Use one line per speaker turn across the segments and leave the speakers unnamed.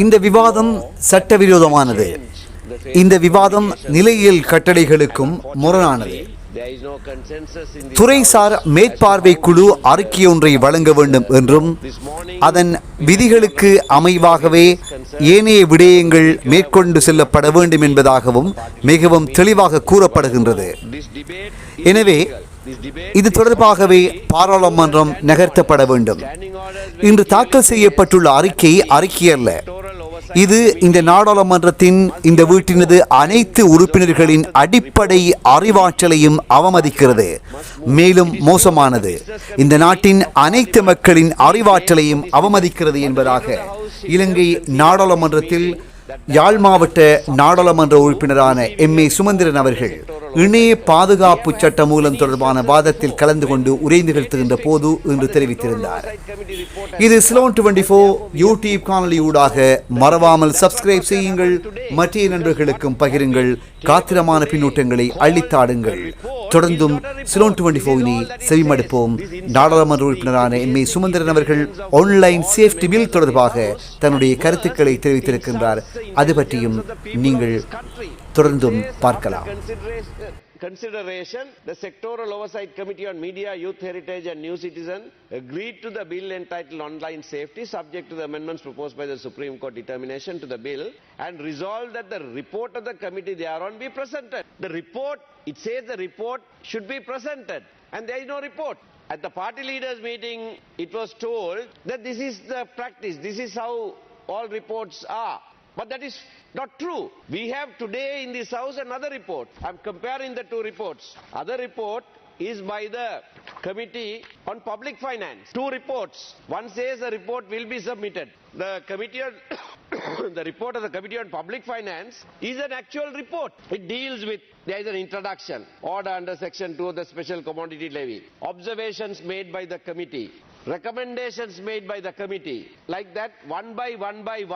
இந்த விவாதம் சட்டவிரோதமானது. இந்த விவாதம் நிலையியல் கட்டளைகளுக்கும் முரணானது. துறைசார் மேற்பார்வை குழு அறிக்கையொன்றை வழங்க வேண்டும் என்றும் அதன் விதிகளுக்கு அமைவாகவே ஏனைய விடயங்கள் மேற்கொண்டு செல்லப்பட வேண்டும் என்பதாகவும் மிகவும் தெளிவாக கூறப்படுகின்றது. எனவே இது தொடர்பாகவே பாராளுமன்றம் நகர்த்தப்பட வேண்டும். இன்று தாக்கல் செய்யப்பட்டுள்ள அறிக்கை அல்ல. இது இந்த நாடாளுமன்றத்தின் இந்த வீட்டினது அனைத்து உறுப்பினர்களின் அடிப்படை அறிவாற்றலையும் அவமதிக்கிறது. மேலும் மோசமானது, இந்த நாட்டின் அனைத்து மக்களின் அறிவாற்றலையும் அவமதிக்கிறது என்பதாக இலங்கை நாடாளுமன்றத்தில் யாழ் மாவட்ட நாடாளுமன்ற உறுப்பினரான எம்.ஏ. சுமந்திரன் அவர்கள் இணைய பாதுகாப்பு சட்ட மூலம் தொடர்பான வாதத்தில் கலந்து கொண்டு உரை நிகழ்த்துகின்ற போது இன்று தெரிவித்திருந்தார். இது சிலோன் 24 யூடியூப் காணொலி ஊடாக மறவாமல் சப்ஸ்கிரைப் செய்யுங்கள், மற்ற நண்பர்களுக்கும் பகிருங்கள், காத்திரமான பின்னூட்டங்களை அள்ளித்தாடுங்கள். தொடர்ந்தும் சிலோன் 24 செவிமடுப்போம். நாடாளுமன்ற உறுப்பினரான எம்.ஏ. சுமந்திரன் அவர்கள் ஆன்லைன் சேஃப்டி பில் தொடர்பாக தன்னுடைய கருத்துக்களை தெரிவித்திருக்கின்றார். அது பற்றியும் நீங்கள் தொடர்ந்தும் பார்க்கலாம்.
Consideration, the Sectoral Oversight Committee on Media, Youth Heritage and New Citizen agreed to the bill entitled Online Safety, subject to the amendments proposed by the Supreme Court determination to the bill, and resolved that the report of the committee thereon be presented. The report, it says the report should be presented, and there is no report. At the party leaders meeting, it was told that this is the practice, this is how all reports are. But that is not true. We have today in this house another report. I am comparing the two reports. Other report is by the Committee on Public Finance. Two reports. One says the report will be submitted. The committee on the report of the Committee on Public Finance is an actual report. It deals with, there is an introduction, order under section 2 of the Special Commodity Levy, observations made by the committee, recommendations made by the committee, like that, one by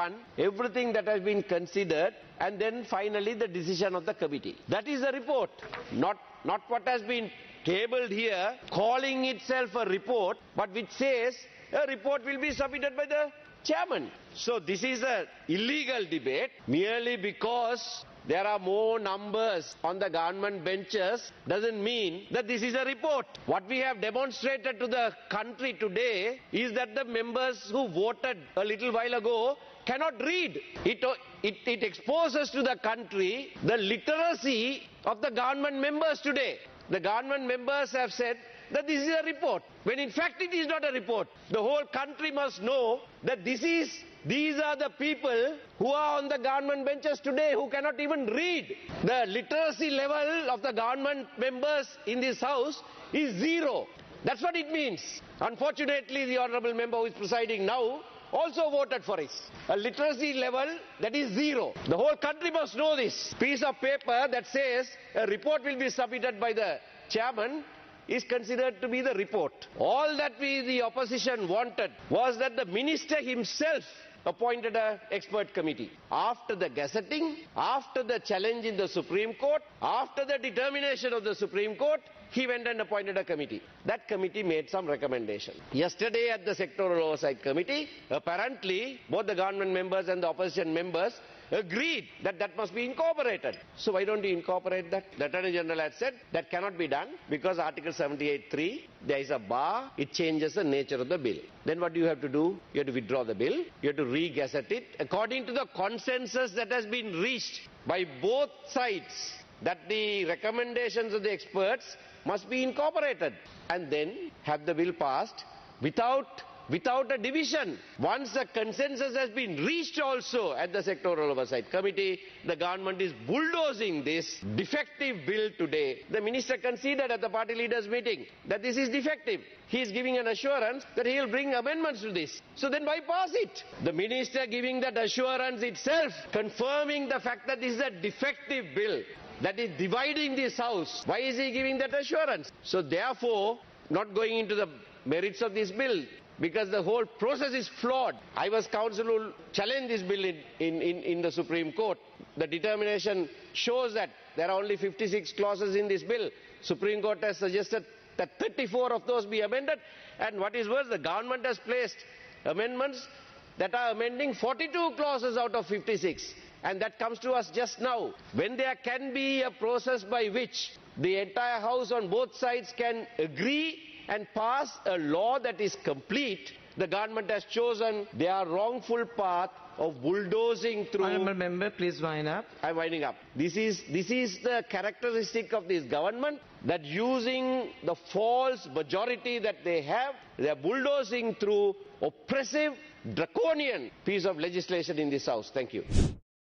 one, everything that has been considered, and then finally the decision of the committee. That is the report, not what has been tabled here, calling itself a report, but which says a report will be submitted by the chairman. So this is an illegal debate merely because there are more numbers on the government benches doesn't mean that this is a report. What we have demonstrated to the country today is that the members who voted a little while ago cannot read. It exposes to the country the literacy of the government members today. The government members have said that this is a report, when in fact it is not a report. The whole country must know that these are the people who are on the government benches today who cannot even read. The literacy level of the government members in this house is zero. That's what it means. Unfortunately, the honourable member who is presiding now also voted for it. A literacy level that is zero. The whole country must know this. Piece of paper that says a report will be submitted by the chairman is considered to be the report. All that we, the opposition, wanted was that the minister himself appointed an expert committee. After the gazetting, after the challenge in the Supreme Court, after the determination of the Supreme Court, he went and appointed a committee. That committee made some recommendation. Yesterday at the Sectoral Oversight Committee, apparently both the government members and the opposition members agreed that that must be incorporated. So why don't you incorporate that? The Attorney General had said that cannot be done because Article 78(3), there is a bar, it changes the nature of the bill. Then what do you have to do? You have to withdraw the bill, you have to re-gazette it according to the consensus that has been reached by both sides, that the recommendations of the experts must be incorporated, and then have the bill passed without a division. Once the consensus has been reached also at the Sectoral Oversight Committee, the government is bulldozing this defective bill today. The minister conceded at the party leaders meeting that this is defective. He is giving an assurance that he will bring amendments to this. So then why pass it? The minister giving that assurance itself, confirming the fact that this is a defective bill that is dividing this house. Why is he giving that assurance? So therefore, not going into the merits of this bill, because the whole process is flawed. I was counsel who challenged this bill in the Supreme Court. The determination shows that there are only 56 clauses in this bill. Supreme Court has suggested that 34 of those be amended. And what is worse, the government has placed amendments that are amending 42 clauses out of 56. And that comes to us just now. When there can be a process by which the entire House on both sides can agree and pass a law that is complete, the government has chosen their wrongful path of bulldozing through.
Honourable member, please wind up.
I'm winding up. This is the characteristic of this government, that using the false majority that they have, they are bulldozing through oppressive, draconian piece of legislation in this House. Thank you.